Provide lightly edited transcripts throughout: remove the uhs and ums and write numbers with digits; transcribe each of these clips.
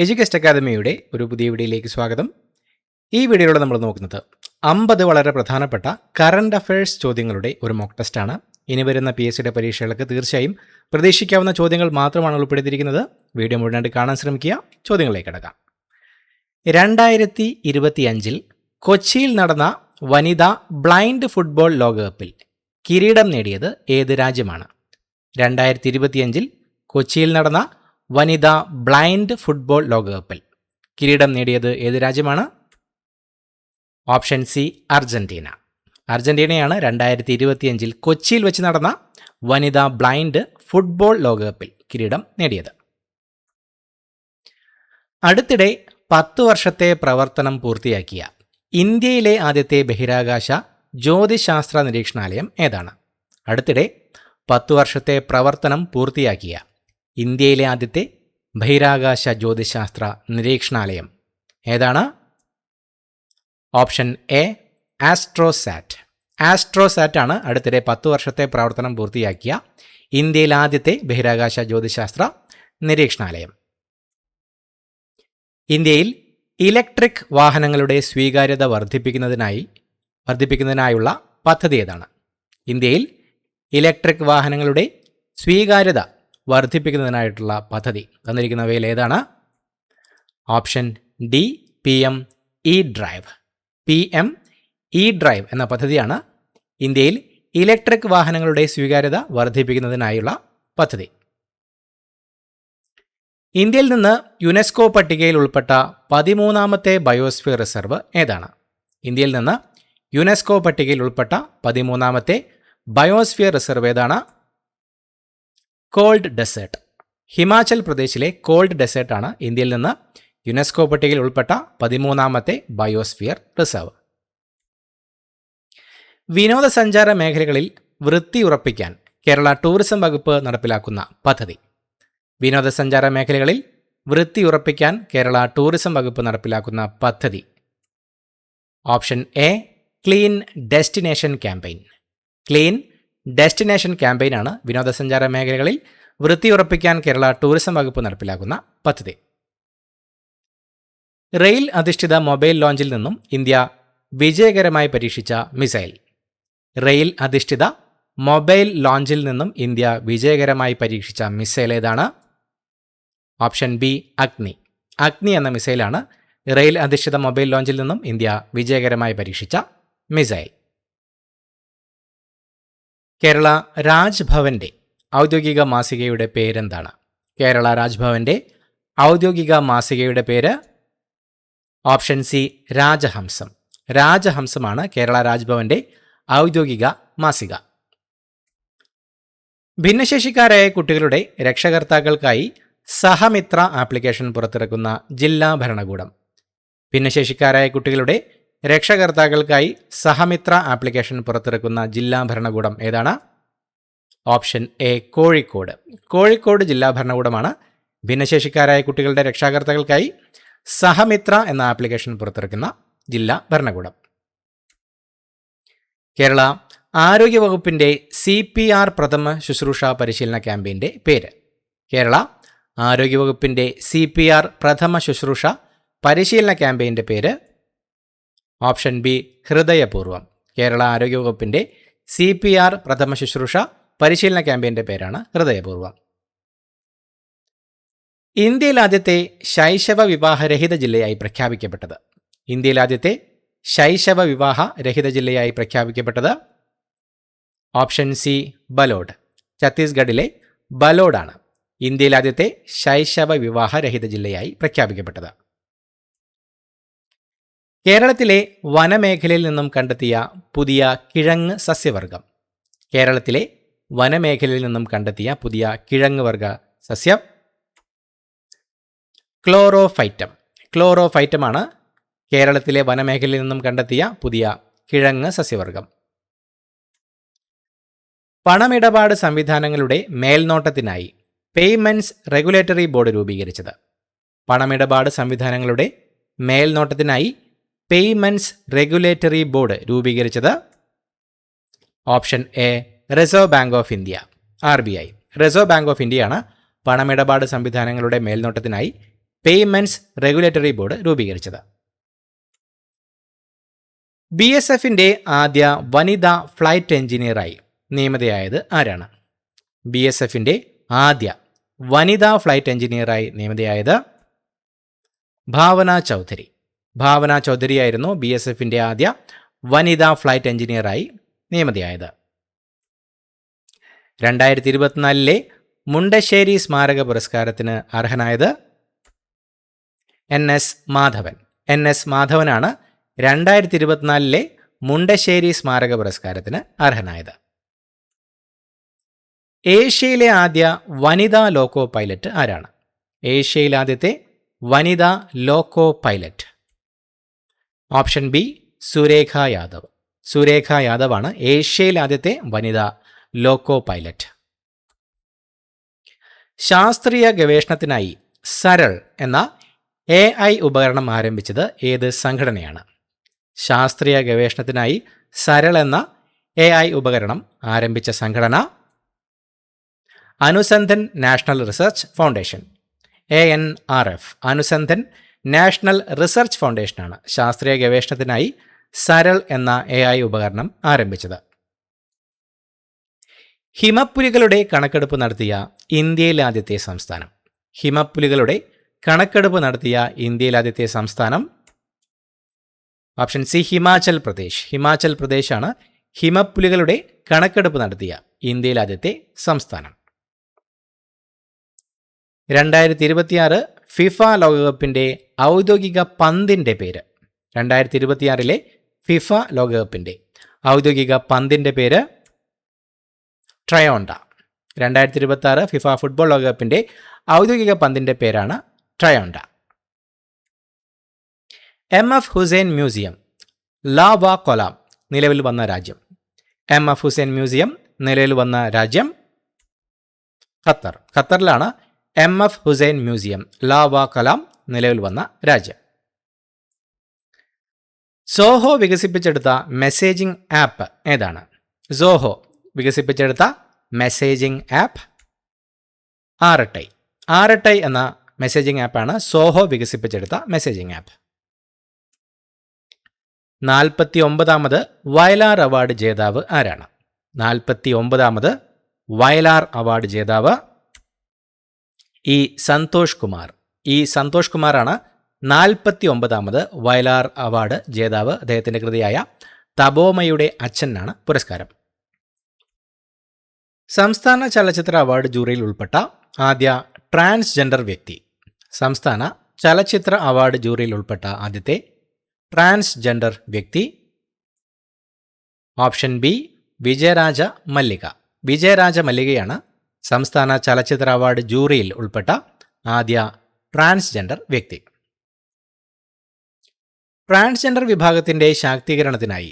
എഡ്യൂക്കേസ്റ്റ് അക്കാദമിയുടെ ഒരു പുതിയ വീഡിയോയിലേക്ക് സ്വാഗതം. ഈ വീഡിയോയിലൂടെ നമ്മൾ നോക്കുന്നത് 50 വളരെ പ്രധാനപ്പെട്ട കറണ്ട് അഫയേഴ്സ് ചോദ്യങ്ങളുടെ ഒരു മോക്ക് ടെസ്റ്റാണ്. ഇനി വരുന്ന PSCയുടെ പരീക്ഷകൾക്ക് തീർച്ചയായും പ്രതീക്ഷിക്കാവുന്ന ചോദ്യങ്ങൾ മാത്രമാണ് ഉൾപ്പെടുത്തിയിരിക്കുന്നത്. വീഡിയോ മുഴുവനായിട്ട് കാണാൻ ശ്രമിക്കുക. ചോദ്യങ്ങളിലേക്ക് കടക്കാം. 2025 കൊച്ചിയിൽ നടന്ന വനിതാ ബ്ലൈൻഡ് ഫുട്ബോൾ ലോകകപ്പിൽ കിരീടം നേടിയത് ഏത് രാജ്യമാണ്? 2025 കൊച്ചിയിൽ നടന്ന വനിതാ ബ്ലൈൻഡ് ഫുട്ബോൾ ലോകകപ്പിൽ കിരീടം നേടിയത് ഏത് രാജ്യമാണ്? Option C Argentina. അർജന്റീനയാണ് 2025 കൊച്ചിയിൽ വെച്ച് നടന്ന വനിതാ ബ്ലൈൻഡ് ഫുട്ബോൾ ലോകകപ്പിൽ കിരീടം നേടിയത്. അടുത്തിടെ 10 വർഷത്തെ പ്രവർത്തനം പൂർത്തിയാക്കിയ ഇന്ത്യയിലെ ആദ്യത്തെ ബഹിരാകാശ ജ്യോതിശാസ്ത്ര നിരീക്ഷണാലയം ഏതാണ്? അടുത്തിടെ 10 വർഷത്തെ പ്രവർത്തനം പൂർത്തിയാക്കിയ ഇന്ത്യയിലെ ആദ്യത്തെ ബഹിരാകാശ ജ്യോതിശാസ്ത്ര നിരീക്ഷണാലയം ഏതാണ്? Option A AstroSat. ആസ്ട്രോസാറ്റ് ആണ് അടുത്തിടെ 10 വർഷത്തെ പ്രവർത്തനം പൂർത്തിയാക്കിയ ഇന്ത്യയിലെ ആദ്യത്തെ ബഹിരാകാശ ജ്യോതിശാസ്ത്ര നിരീക്ഷണാലയം. ഇന്ത്യയിൽ ഇലക്ട്രിക് വാഹനങ്ങളുടെ സ്വീകാര്യത വർദ്ധിപ്പിക്കുന്നതിനായുള്ള പദ്ധതി ഏതാണ്? ഇന്ത്യയിൽ ഇലക്ട്രിക് വാഹനങ്ങളുടെ സ്വീകാര്യത വർദ്ധിപ്പിക്കുന്നതിനായിട്ടുള്ള പദ്ധതി തന്നിരിക്കുന്നവയിൽ ഏതാണ്? Option D PM E-Drive. PM E-Drive എന്ന പദ്ധതിയാണ് ഇന്ത്യയിൽ ഇലക്ട്രിക് വാഹനങ്ങളുടെ സ്വീകാര്യത വർദ്ധിപ്പിക്കുന്നതിനായുള്ള പദ്ധതി. ഇന്ത്യയിൽ നിന്ന് യുനെസ്കോ പട്ടികയിൽ ഉൾപ്പെട്ട 13ാമത്തെ ബയോസ്ഫിയർ റിസർവ് ഏതാണ്? ഇന്ത്യയിൽ നിന്ന് യുനെസ്കോ പട്ടികയിൽ ഉൾപ്പെട്ട 13ാമത്തെ ബയോസ്ഫിയർ റിസർവ് ഏതാണ്? Cold desert. ഹിമാചൽ പ്രദേശിലെ കോൾഡ് ഡെസേർട്ട് ആണ് ഇന്ത്യയിൽ നിന്ന് യുനെസ്കോ പട്ടികയിൽ ഉൾപ്പെട്ട 13ാമത്തെ ബയോസ്ഫിയർ റിസർവ്. വിനോദസഞ്ചാര മേഖലകളിൽ വൃത്തി ഉറപ്പിക്കാൻ കേരള ടൂറിസം വകുപ്പ് നടപ്പിലാക്കുന്ന പദ്ധതി. വിനോദസഞ്ചാര മേഖലകളിൽ വൃത്തി ഉറപ്പിക്കാൻ കേരള ടൂറിസം വകുപ്പ് നടപ്പിലാക്കുന്ന പദ്ധതി. Option A clean destination campaign. Clean destination ക്യാമ്പയിനാണ് വിനോദസഞ്ചാര മേഖലകളിൽ വൃത്തി ഉറപ്പിക്കാൻ കേരള ടൂറിസം വകുപ്പ് നടപ്പിലാക്കുന്ന പദ്ധതി. റെയിൽ അധിഷ്ഠിത മൊബൈൽ ലോഞ്ചിൽ നിന്നും ഇന്ത്യ വിജയകരമായി പരീക്ഷിച്ച മിസൈൽ. റെയിൽ അധിഷ്ഠിത മൊബൈൽ ലോഞ്ചിൽ നിന്നും ഇന്ത്യ വിജയകരമായി പരീക്ഷിച്ച മിസൈൽ ഏതാണ്? ഓപ്ഷൻ ബി അഗ്നി. അഗ്നി എന്ന മിസൈലാണ് റെയിൽ അധിഷ്ഠിത മൊബൈൽ ലോഞ്ചിൽ നിന്നും ഇന്ത്യ വിജയകരമായി പരീക്ഷിച്ച മിസൈൽ. കേരള രാജ്ഭവന്റെ ഔദ്യോഗിക മാസികയുടെ പേരെന്താണ്? കേരള രാജ്ഭവന്റെ ഔദ്യോഗിക മാസികയുടെ പേര് ഓപ്ഷൻ സി രാജഹംസം. രാജഹംസമാണ് കേരള രാജ്ഭവന്റെ ഔദ്യോഗിക മാസിക. ഭിന്നശേഷിക്കാരായ കുട്ടികളുടെ രക്ഷകർത്താക്കൾക്കായി സഹമിത്ര ആപ്ലിക്കേഷൻ പുറത്തിറക്കുന്ന ജില്ലാ ഭരണകൂടം. ഭിന്നശേഷിക്കാരായ കുട്ടികളുടെ രക്ഷകർത്താക്കൾക്കായി സഹമിത്ര ആപ്ലിക്കേഷൻ പുറത്തിറക്കുന്ന ജില്ലാ ഭരണകൂടം ഏതാണ്? Option A Kozhikode. കോഴിക്കോട് ജില്ലാ ഭരണകൂടമാണ് ഭിന്നശേഷിക്കാരായ കുട്ടികളുടെ രക്ഷാകർത്താക്കൾക്കായി സഹമിത്ര എന്ന ആപ്ലിക്കേഷൻ പുറത്തിറക്കുന്ന ജില്ലാ ഭരണകൂടം. കേരള ആരോഗ്യവകുപ്പിന്റെ CPR പ്രഥമ ശുശ്രൂഷ പരിശീലന ക്യാമ്പയിൻ്റെ പേര്. കേരള ആരോഗ്യവകുപ്പിന്റെ CPR പ്രഥമ ശുശ്രൂഷ പരിശീലന ക്യാമ്പയിൻ്റെ പേര് ഓപ്ഷൻ ബി ഹൃദയപൂർവ്വം. കേരള ആരോഗ്യവകുപ്പിന്റെ CPR പ്രഥമ ശുശ്രൂഷ പരിശീലന ക്യാമ്പയിൻ്റെ പേരാണ് ഹൃദയപൂർവ്വം. ഇന്ത്യയിൽ ആദ്യത്തെ ശൈശവ വിവാഹരഹിത ജില്ലയായി പ്രഖ്യാപിക്കപ്പെട്ടത്. ഇന്ത്യയിൽ ആദ്യത്തെ ശൈശവ വിവാഹ രഹിത ജില്ലയായി പ്രഖ്യാപിക്കപ്പെട്ടത് ഓപ്ഷൻ സി ബലോഡ്. ഛത്തീസ്ഗഡിലെ ബലോഡാണ് ഇന്ത്യയിൽ ആദ്യത്തെ ശൈശവ വിവാഹ രഹിത ജില്ലയായി പ്രഖ്യാപിക്കപ്പെട്ടത്. കേരളത്തിലെ വനമേഖലയിൽ നിന്നും കണ്ടെത്തിയ പുതിയ കിഴങ്ങ് സസ്യവർഗം. കേരളത്തിലെ വനമേഖലയിൽ നിന്നും കണ്ടെത്തിയ പുതിയ കിഴങ്ങ് വർഗ സസ്യം ക്ലോറോഫൈറ്റം. ക്ലോറോഫൈറ്റമാണ് കേരളത്തിലെ വനമേഖലയിൽ നിന്നും കണ്ടെത്തിയ പുതിയ കിഴങ്ങ് സസ്യവർഗം. പണമിടപാട് സംവിധാനങ്ങളുടെ മേൽനോട്ടത്തിനായി പേയ്മെന്റ്സ് റെഗുലേറ്ററി ബോർഡ് രൂപീകരിച്ചത്. പണമിടപാട് സംവിധാനങ്ങളുടെ മേൽനോട്ടത്തിനായി പേയ്മെന്റ്സ് റെഗുലേറ്ററി ബോർഡ് രൂപീകരിച്ചത് option A reserve bank of India RBI. Reserve bank of ഇന്ത്യയാണ് പണമിടപാട് സംവിധാനങ്ങളുടെ മേൽനോട്ടത്തിനായി പേയ്മെന്റ്സ് റെഗുലേറ്ററി ബോർഡ് രൂപീകരിച്ചത്? BSFന്റെ ആദ്യ വനിതാ ഫ്ലൈറ്റ് എഞ്ചിനീയറായി നിയമിതയായത് ആരാണ്? BSFന്റെ ആദ്യ വനിതാ ഫ്ലൈറ്റ് എഞ്ചിനീയറായി നിയമിതയായത് ഭാവന ചൗധരി. ഭാവന ചൗധരിയായിരുന്നു BSFന്റെ ആദ്യ വനിതാ ഫ്ലൈറ്റ് എഞ്ചിനീയറായി നിയമിതയായത്. 2024 മുണ്ടശ്ശേരി സ്മാരക പുരസ്കാരത്തിന് അർഹനായത് NS മാധവൻ. NS മാധവനാണ് 2024 മുണ്ടശ്ശേരി സ്മാരക പുരസ്കാരത്തിന് അർഹനായത്. ഏഷ്യയിലെ ആദ്യ വനിതാ ലോക്കോ പൈലറ്റ് ആരാണ്? ഏഷ്യയിലെ ആദ്യത്തെ വനിതാ loco pilot. Option B Surekha Yadav. Surekha യാദവാണ് ഏഷ്യയിലെ ആദ്യത്തെ വനിതാ ലോക്കോ പൈലറ്റ്. ശാസ്ത്രീയ ഗവേഷണത്തിനായി സരൾ എന്ന AI ഉപകരണം ആരംഭിച്ചത് ഏത് സംഘടനയാണ്? ശാസ്ത്രീയ ഗവേഷണത്തിനായി സരൾ എന്ന AI ഉപകരണം ആരംഭിച്ച സംഘടന Anusandhan national research foundation, ANRF. Anusandhan national research ഫൗണ്ടേഷനാണ് ശാസ്ത്രീയ ഗവേഷണത്തിനായി സരൾ എന്ന AI ഉപകരണം ആരംഭിച്ചത്. ഹിമപ്പുലികളുടെ കണക്കെടുപ്പ് നടത്തിയ ഇന്ത്യയിലെ ആദ്യത്തെ സംസ്ഥാനം? ഹിമപ്പുലികളുടെ കണക്കെടുപ്പ് നടത്തിയ ഇന്ത്യയിലെ ആദ്യത്തെ സംസ്ഥാനം ഓപ്ഷൻ സി ഹിമാചൽ പ്രദേശ്. ഹിമാചൽ പ്രദേശാണ് ഹിമപ്പുലികളുടെ കണക്കെടുപ്പ് നടത്തിയ ഇന്ത്യയിലെ ആദ്യത്തെ സംസ്ഥാനം. 2026 ഫിഫ ലോകകപ്പിന്റെ ഔദ്യോഗിക പന്തിന്റെ പേര്? 2026 ഫിഫ ലോകകപ്പിന്റെ ഔദ്യോഗിക പന്തിന്റെ പേര് ട്രയോണ്ട. 2026 ഫിഫ ഫുട്ബോൾ ലോകകപ്പിന്റെ ഔദ്യോഗിക പന്തിന്റെ പേരാണ് ട്രയോണ്ട. MF ഹുസൈൻ മ്യൂസിയം ലാവ കൊലാം നിലവിൽ വന്ന രാജ്യം? MF ഹുസൈൻ മ്യൂസിയം നിലവിൽ വന്ന രാജ്യം ഖത്തർ. ഖത്തറിലാണ് MF ഹുസൈൻ മ്യൂസിയം ലാവ കലാം നിലവിൽ വന്ന രാജ്യം. സോഹോ വികസിപ്പിച്ചെടുത്ത മെസ്സേജിംഗ് ആപ്പ് ഏതാണ്? സോഹോ വികസിപ്പിച്ചെടുത്ത മെസ്സേജിംഗ് ആപ്പ് ആർടൈ. ആർടൈ എന്ന മെസ്സേജിംഗ് ആപ്പാണ് സോഹോ വികസിപ്പിച്ചെടുത്ത മെസ്സേജിംഗ് ആപ്പ്. 49ാമത് വയലാർ അവാർഡ് ജേതാവ് ആരാണ്? 49ാമത് വയലാർ അവാർഡ് ജേതാവ് സന്തോഷ് കുമാർ. സന്തോഷ് കുമാറാണ് 49ാമത് വയലാർ അവാർഡ് ജേതാവ്. അദ്ദേഹത്തിൻ്റെ കൃതിയായ തപോമയുടെ അച്ഛനാണ് പുരസ്കാരം. സംസ്ഥാന ചലച്ചിത്ര അവാർഡ് ജൂറിയിൽ ഉൾപ്പെട്ട ആദ്യ ട്രാൻസ്ജെൻഡർ വ്യക്തി? സംസ്ഥാന ചലച്ചിത്ര അവാർഡ് ജൂറിയിൽ ഉൾപ്പെട്ട ആദ്യത്തെ ട്രാൻസ്ജെൻഡർ വ്യക്തി ഓപ്ഷൻ ബി വിജയരാജ മല്ലിക. വിജയരാജ മല്ലികയാണ് സംസ്ഥാന ചലച്ചിത്ര അവാർഡ് ജൂറിയിൽ ഉൾപ്പെട്ട ആദ്യ ട്രാൻസ്ജെൻഡർ വ്യക്തി. ട്രാൻസ്ജെൻഡർ വിഭാഗത്തിൻ്റെ ശാക്തീകരണത്തിനായി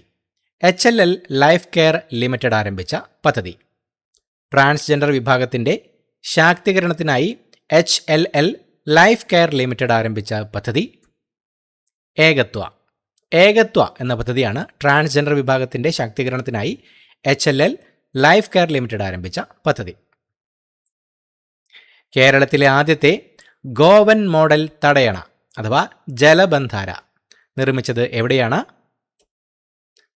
HLL ലൈഫ് കെയർ ലിമിറ്റഡ് ആരംഭിച്ച പദ്ധതി? ട്രാൻസ്ജെൻഡർ വിഭാഗത്തിൻ്റെ ശാക്തീകരണത്തിനായി HLL ലൈഫ് കെയർ ലിമിറ്റഡ് ആരംഭിച്ച പദ്ധതി ഏകത്വ. ഏകത്വ എന്ന പദ്ധതിയാണ് ട്രാൻസ്ജെൻഡർ വിഭാഗത്തിൻ്റെ ശാക്തീകരണത്തിനായി HLL ലൈഫ് കെയർ ലിമിറ്റഡ് ആരംഭിച്ച പദ്ധതി. കേരളത്തിലെ ആദ്യത്തെ ഗോവൻ മോഡൽ തടയണ അഥവാ ജലബന്ധാര നിർമ്മിച്ചത് എവിടെയാണ്?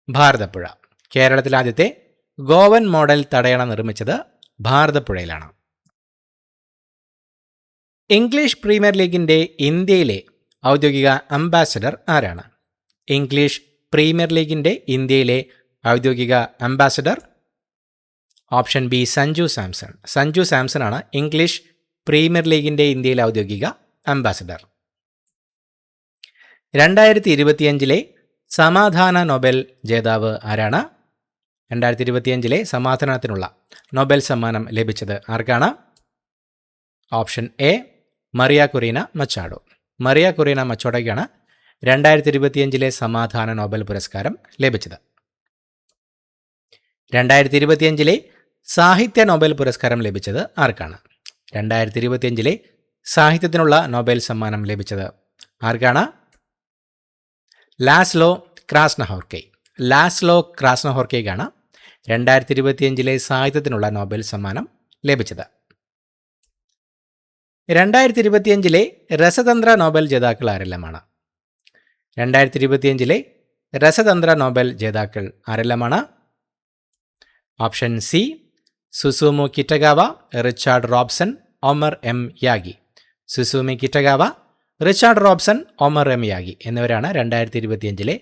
ഭാരതപ്പുഴ. കേരളത്തിലെ ആദ്യത്തെ ഗോവൻ മോഡൽ തടയണ നിർമ്മിച്ചത് ഭാരതപ്പുഴയിലാണ്. ഇംഗ്ലീഷ് പ്രീമിയർ ലീഗിൻ്റെ ഇന്ത്യയിലെ ഔദ്യോഗിക അംബാസഡർ ആരാണ്? ഇംഗ്ലീഷ് പ്രീമിയർ ലീഗിൻ്റെ ഇന്ത്യയിലെ ഔദ്യോഗിക ambassador option B Sanju Samson. Sanju Samson ആണ് ഇംഗ്ലീഷ് പ്രീമിയർ ലീഗിൻ്റെ ഇന്ത്യയിലെ ഔദ്യോഗിക അംബാസഡർ. 2025 സമാധാന നൊബേൽ ജേതാവ് ആരാണ്? 2025 സമാധാനത്തിനുള്ള നൊബേൽ സമ്മാനം ലഭിച്ചത് ആർക്കാണ്? Option A Maria Corina Machado. Maria Corina മച്ചാഡോയ്ക്കാണ് 2025 സമാധാന നൊബേൽ പുരസ്കാരം ലഭിച്ചത്. 2025 സാഹിത്യ നൊബേൽ പുരസ്കാരം ലഭിച്ചത് ആർക്കാണ്? 2025 സാഹിത്യത്തിനുള്ള നൊബേൽ സമ്മാനം ലഭിച്ചത് ആർക്കാണ്? ലാസ്ലോ ക്രാസ്നഹോർക്കെ. ലാസ്ലോ ക്രാസ്നഹോർക്കെയ്ക്കാണ് 2025 സാഹിത്യത്തിനുള്ള നൊബേൽ സമ്മാനം ലഭിച്ചത്. 2025 രസതന്ത്ര നോബൽ ജേതാക്കൾ ആരെല്ലാമാണ്? 2025 രസതന്ത്ര നോബൽ ജേതാക്കൾ ആരെല്ലാമാണ്? Option C Susumu Kitagawa, Richard Robson, Omar M Yaghi. Susumu Kitagawa, Richard Robson, Omar M Yaghi എന്നിവരാണ് 2025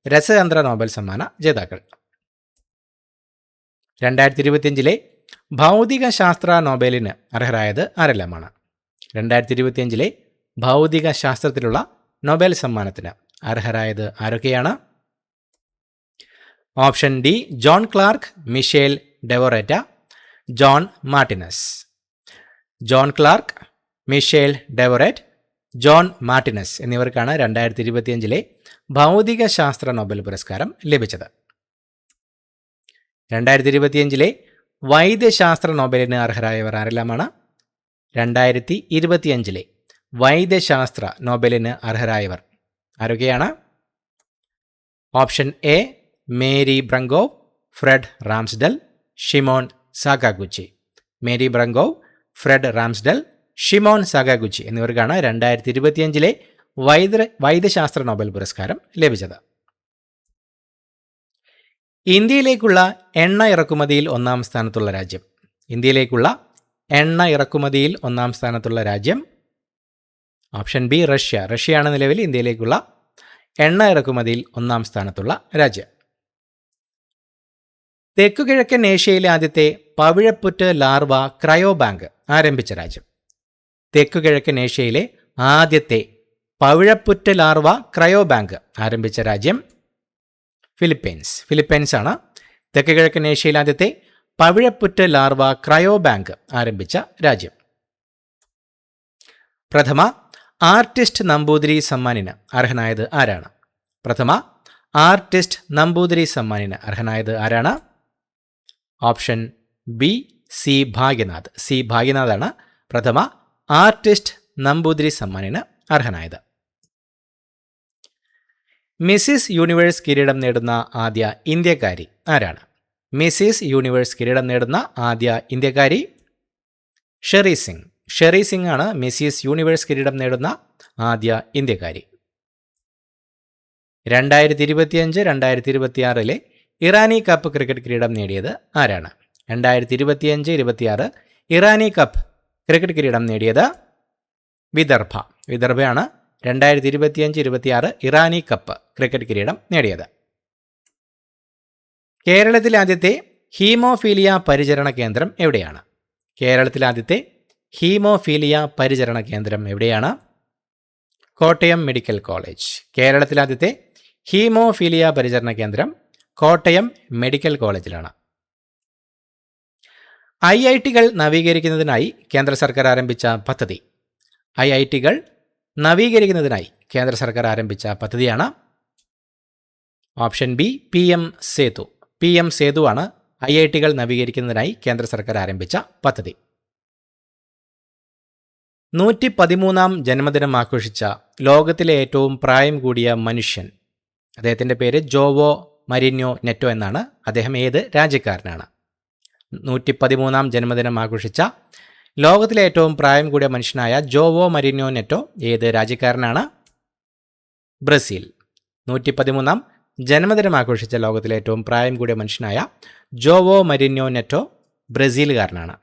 രസതന്ത്ര നോബൽ സമ്മാന ജേതാക്കൾ. 2025 ഭൗതിക ശാസ്ത്ര നോബലിന് അർഹരായത് ആരെല്ലാമാണ്? 2025 ഭൗതിക ശാസ്ത്രത്തിലുള്ള നൊബേൽ സമ്മാനത്തിന് അർഹരായത് ആരൊക്കെയാണ്? Option D John Clarke, Michel Devoret, John Martinis. John Clarke, Michel Devoret, John Martinis എന്നിവർക്കാണ് 2025 ഭൗതിക ശാസ്ത്ര നൊബേൽ പുരസ്കാരം ലഭിച്ചത്. 2025 വൈദ്യശാസ്ത്ര നൊബേലിന് അർഹരായവർ ആരെല്ലാമാണ്? 2025 വൈദ്യശാസ്ത്ര നൊബേലിന് അർഹരായവർ ആരൊക്കെയാണ്? Option A Mary Brunkow, Fred Ramsdell, Shimon Sakaguchi. Mary Brunkow, Fred Ramsdell, Shimon Sakaguchi എന്നിവർക്കാണ് 2025 വൈദ്യശാസ്ത്ര നൊബേൽ പുരസ്കാരം ലഭിച്ചത്. ഇന്ത്യയിലേക്കുള്ള എണ്ണ ഇറക്കുമതിയിൽ ഒന്നാം സ്ഥാനത്തുള്ള രാജ്യം. ഇന്ത്യയിലേക്കുള്ള എണ്ണ ഇറക്കുമതിയിൽ ഒന്നാം സ്ഥാനത്തുള്ള രാജ്യം ഓപ്ഷൻ ബി റഷ്യ. റഷ്യയാണ് നിലവിൽ ഇന്ത്യയിലേക്കുള്ള എണ്ണ ഇറക്കുമതിയിൽ ഒന്നാം സ്ഥാനത്തുള്ള രാജ്യം. തെക്കുകിഴക്കൻ ഏഷ്യയിലെ ആദ്യത്തെ പവിഴപ്പുറ്റ് ലാർവ ക്രയോ ബാങ്ക് ആരംഭിച്ച രാജ്യം. തെക്കുകിഴക്കൻ ഏഷ്യയിലെ ആദ്യത്തെ പവിഴപ്പുറ്റ് ലാർവ ക്രയോ ബാങ്ക് ആരംഭിച്ച രാജ്യം ഫിലിപ്പൈൻസ്. ഫിലിപ്പൈൻസ് ആണ് തെക്കുകിഴക്കൻ ഏഷ്യയിലെ ആദ്യത്തെ പവിഴപ്പുറ്റ് ലാർവ ക്രയോ ബാങ്ക് ആരംഭിച്ച രാജ്യം. പ്രഥമ ആർട്ടിസ്റ്റ് നമ്പൂതിരി സമ്മാനിന് അർഹനായത് ആരാണ്? പ്രഥമ ആർട്ടിസ്റ്റ് നമ്പൂതിരി സമ്മാനിന് അർഹനായത് ആരാണ്? Option B C Bhagyanath. C ഭാഗ്യനാഥാണ് പ്രഥമ ആർട്ടിസ്റ്റ് നമ്പൂതിരി സമ്മാനിന് അർഹനായത്. മിസിസ് യൂണിവേഴ്സ് കിരീടം നേടുന്ന ആദ്യ ഇന്ത്യക്കാരി ആരാണ്? മിസിസ് യൂണിവേഴ്സ് കിരീടം നേടുന്ന ആദ്യ ഇന്ത്യക്കാരി ഷെറി സിംഗ്. ഷെറി സിംഗ് ആണ് മിസിസ് യൂണിവേഴ്സ് കിരീടം നേടുന്ന ആദ്യ ഇന്ത്യക്കാരി. 2025-2026 ഇറാനി കപ്പ് ക്രിക്കറ്റ് കിരീടം നേടിയത് ആരാണ്? 2025-26 ഇറാനി കപ്പ് ക്രിക്കറ്റ് കിരീടം നേടിയത് വിദർഭ. വിദർഭയാണ് 2025-26 ഇറാനി കപ്പ് ക്രിക്കറ്റ് കിരീടം നേടിയത്. കേരളത്തിലെ ആദ്യത്തെ ഹീമോഫീലിയ പരിചരണ കേന്ദ്രം എവിടെയാണ്? കേരളത്തിലെ ആദ്യത്തെ ഹീമോഫീലിയ പരിചരണ കേന്ദ്രം എവിടെയാണ്? Kottayam medical college. കേരളത്തിലെ ആദ്യത്തെ ഹീമോഫീലിയ പരിചരണ കേന്ദ്രം കോട്ടയം മെഡിക്കൽ കോളേജിലാണ്. IIT-കൾ നവീകരിക്കുന്നതിനായി കേന്ദ്ര സർക്കാർ ആരംഭിച്ച പദ്ധതി. IIT-കൾ നവീകരിക്കുന്നതിനായി കേന്ദ്ര സർക്കാർ ആരംഭിച്ച പദ്ധതിയാണ് option B PM Setu. PM Setu ആണ് IIT-കൾ നവീകരിക്കുന്നതിനായി കേന്ദ്ര സർക്കാർ ആരംഭിച്ച പദ്ധതി. 113-ാം ജന്മദിനം ആഘോഷിച്ച ലോകത്തിലെ ഏറ്റവും പ്രായം കൂടിയ മനുഷ്യൻ, അദ്ദേഹത്തിൻ്റെ പേര് ജോവോ മരിന്യോ നെറ്റോ എന്നാണ്. അദ്ദേഹം ഏത് രാജ്യക്കാരനാണ്? 113-ാം ജന്മദിനം ആഘോഷിച്ച ലോകത്തിലെ ഏറ്റവും പ്രായം കൂടിയ മനുഷ്യനായ ജോവോ മരിന്യോ നെറ്റോ ഏത് രാജ്യക്കാരനാണ്? ബ്രസീൽ. 113-ാം ജന്മദിനം ആഘോഷിച്ച ലോകത്തിലെ ഏറ്റവും പ്രായം കൂടിയ മനുഷ്യനായ ജോവോ മരിന്യോ നെറ്റോ ബ്രസീലുകാരനാണ്.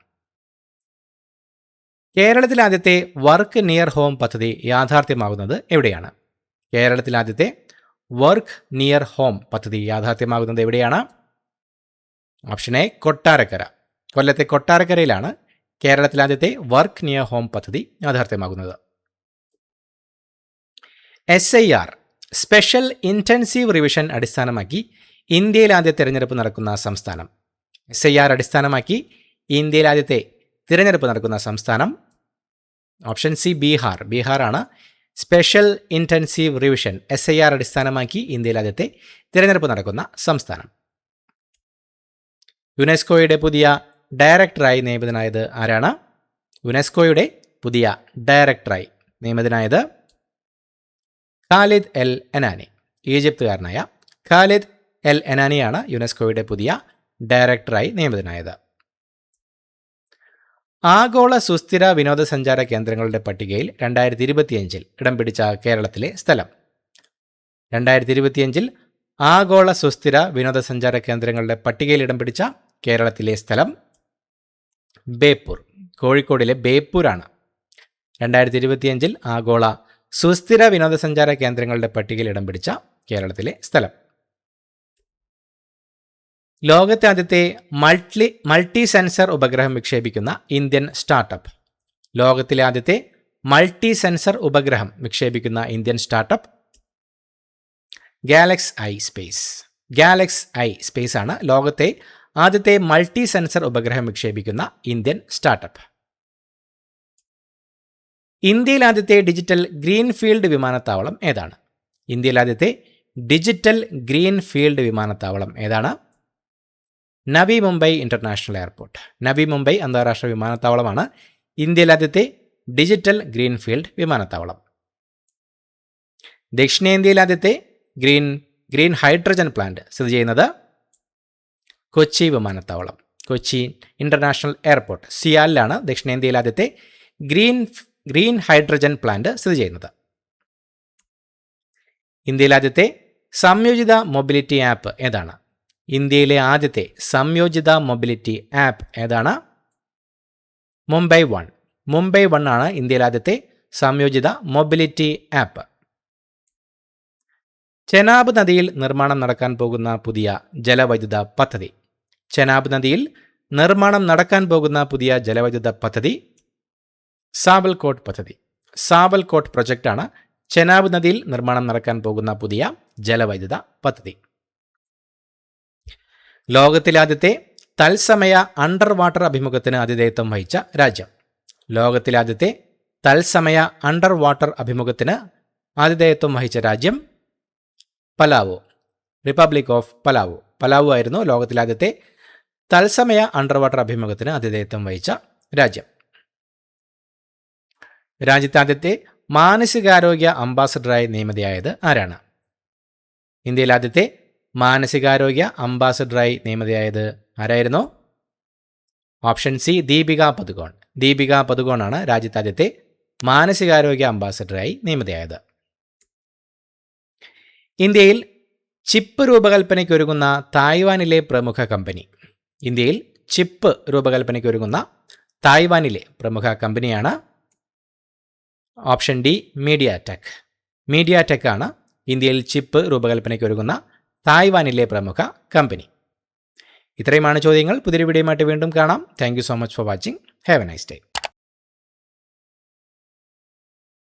കേരളത്തിലെ ആദ്യത്തെ വർക്ക് നിയർ ഹോം പദ്ധതി യാഥാർത്ഥ്യമാകുന്നത് എവിടെയാണ്? കേരളത്തിലെ ആദ്യത്തെ വർക്ക് നിയർ ഹോം പദ്ധതി യാഥാർത്ഥ്യമാകുന്നത് എവിടെയാണ്? Option A Kottarakkara. കൊല്ലത്തെ കൊട്ടാരക്കരയിലാണ് കേരളത്തിലെ ആദ്യത്തെ വർക്ക് നിയർ ഹോം പദ്ധതി യാഥാർത്ഥ്യമാകുന്നത്. SIR സ്പെഷ്യൽ ഇൻറ്റൻസീവ് റിവിഷൻ അടിസ്ഥാനമാക്കി ഇന്ത്യയിൽ ആദ്യ തിരഞ്ഞെടുപ്പ് നടക്കുന്ന സംസ്ഥാനം. SIR അടിസ്ഥാനമാക്കി ഇന്ത്യയിൽ ആദ്യത്തെ തിരഞ്ഞെടുപ്പ് നടക്കുന്ന സംസ്ഥാനം ഓപ്ഷൻ സി ബീഹാർ. ബീഹാറാണ് സ്പെഷ്യൽ ഇൻറ്റൻസീവ് റിവിഷൻ SIR അടിസ്ഥാനമാക്കി ഇന്ത്യയിൽ ആദ്യത്തെ തിരഞ്ഞെടുപ്പ് നടക്കുന്ന സംസ്ഥാനം. യുനെസ്കോയുടെ പുതിയ ഡയറക്ടറായി നിയമിതനായത് ആരാണ്? യുനെസ്കോയുടെ പുതിയ ഡയറക്ടറായി നിയമിതനായത് ഖാലിദ് എൽ എനാനി. ഈജിപ്തുകാരനായ ഖാലിദ് എൽ എനാനിയാണ് യുനെസ്കോയുടെ പുതിയ ഡയറക്ടറായി നിയമിതനായത്. ആഗോള സുസ്ഥിര വിനോദസഞ്ചാര കേന്ദ്രങ്ങളുടെ പട്ടികയിൽ 2025 ഇടം പിടിച്ച കേരളത്തിലെ സ്ഥലം. 2025 ആഗോള സുസ്ഥിര വിനോദസഞ്ചാര കേന്ദ്രങ്ങളുടെ പട്ടികയിൽ ഇടം പിടിച്ച കേരളത്തിലെ സ്ഥലം ബേപ്പൂർ. കോഴിക്കോടിലെ ബേപ്പൂരാണ് 2025 ആഗോള സുസ്ഥിര വിനോദസഞ്ചാര കേന്ദ്രങ്ങളുടെ പട്ടികയിൽ ഇടം പിടിച്ച കേരളത്തിലെ സ്ഥലം. ലോകത്തെ ആദ്യത്തെ മൾട്ടി സെൻസർ ഉപഗ്രഹം വിക്ഷേപിക്കുന്ന ഇന്ത്യൻ സ്റ്റാർട്ടപ്പ്. ലോകത്തിലെ ആദ്യത്തെ മൾട്ടി സെൻസർ ഉപഗ്രഹം വിക്ഷേപിക്കുന്ന Indian startup GalaxEye space. GalaxEye space ആണ് ലോകത്തെ ആദ്യത്തെ മൾട്ടി സെൻസർ ഉപഗ്രഹം വിക്ഷേപിക്കുന്ന ഇന്ത്യൻ സ്റ്റാർട്ടപ്പ്. ഇന്ത്യയിൽ ആദ്യത്തെ ഡിജിറ്റൽ ഗ്രീൻഫീൽഡ് വിമാനത്താവളം ഏതാണ്? ഇന്ത്യയിൽ ആദ്യത്തെ ഡിജിറ്റൽ ഗ്രീൻഫീൽഡ് വിമാനത്താവളം ഏതാണ്? Navi Mumbai international airport. നവി മുംബൈ അന്താരാഷ്ട്ര വിമാനത്താവളമാണ് ഇന്ത്യയിലെ ആദ്യത്തെ ഡിജിറ്റൽ ഗ്രീൻഫീൽഡ് വിമാനത്താവളം. ദക്ഷിണേന്ത്യയിലെ ആദ്യത്തെ ഗ്രീൻ ഹൈഡ്രജൻ പ്ലാന്റ് സ്ഥിതി ചെയ്യുന്നത് കൊച്ചി വിമാനത്താവളം. കൊച്ചി ഇന്റർനാഷണൽ എയർപോർട്ട് സിയാലിലാണ് ദക്ഷിണേന്ത്യയിലെ ആദ്യത്തെ ഗ്രീൻ ഹൈഡ്രജൻ പ്ലാന്റ് സ്ഥിതി ചെയ്യുന്നത്. ഇന്ത്യയിലെ ആദ്യത്തെ സംയോജിത മൊബിലിറ്റി ആപ്പ് ഏതാണ്? ഇന്ത്യയിലെ ആദ്യത്തെ സംയോജിത മൊബിലിറ്റി ആപ്പ് ഏതാണ്? മുംബൈ വൺ. മുംബൈ വൺ ആണ് ഇന്ത്യയിലെ ആദ്യത്തെ സംയോജിത മൊബിലിറ്റി ആപ്പ്. ചെനാബ് നദിയിൽ നിർമ്മാണം നടക്കാൻ പോകുന്ന പുതിയ ജലവൈദ്യുത പദ്ധതി. ചെനാബ് നദിയിൽ നിർമ്മാണം നടക്കാൻ പോകുന്ന പുതിയ ജലവൈദ്യുത പദ്ധതി സാവൽകോട്ട് പദ്ധതി. സാവൽകോട്ട് പ്രൊജക്റ്റാണ് ചെനാബ് നദിയിൽ നിർമ്മാണം നടക്കാൻ പോകുന്ന പുതിയ ജലവൈദ്യുത പദ്ധതി. ലോകത്തിലെ ആദ്യത്തെ തത്സമയ അണ്ടർ വാട്ടർ അഭിമുഖത്തിന് ആതിഥേയത്വം വഹിച്ച രാജ്യം. ലോകത്തിലെ ആദ്യത്തെ തത്സമയ അണ്ടർ വാട്ടർ അഭിമുഖത്തിന് ആതിഥേയത്വം വഹിച്ച രാജ്യം പലാവോ. Republic of പലാവോ. പലാവോ ആയിരുന്നു ലോകത്തിലെ ആദ്യത്തെ തത്സമയ അണ്ടർ വാട്ടർ അഭിമുഖത്തിന് ആതിഥേയത്വം വഹിച്ച രാജ്യം. രാജ്യത്തെ ആദ്യത്തെ മാനസികാരോഗ്യ അംബാസഡറായി നിയമിതയായത് ആരാണ്? ഇന്ത്യയിലെ ആദ്യത്തെ മാനസികാരോഗ്യ അംബാസഡറായി നിയമിതയായത് ആരായിരുന്നു? Option C Deepika Padukone. ദീപിക പദുകോണാണ് രാജ്യത്തെ ആദ്യത്തെ മാനസികാരോഗ്യ അംബാസഡറായി നിയമിതയായത്. ഇന്ത്യയിൽ ചിപ്പ് രൂപകൽപ്പനയ്ക്കൊരുങ്ങുന്ന തായ്വാനിലെ പ്രമുഖ കമ്പനി. ഇന്ത്യയിൽ ചിപ്പ് രൂപകൽപ്പനയ്ക്കൊരുങ്ങുന്ന തായ്വാനിലെ പ്രമുഖ കമ്പനിയാണ് option D media tech. Media tech ആണ് ഇന്ത്യയിൽ ചിപ്പ് രൂപകൽപ്പനയ്ക്കൊരുങ്ങുന്ന തായ്വാനിലെ പ്രമുഖ കമ്പനി. ഇത്രയുമാണ് ചോദ്യങ്ങൾ. പുതിയൊരു വീഡിയോയുമായിട്ട് വീണ്ടും കാണാം. Thank you so much for watching. Have A nice day.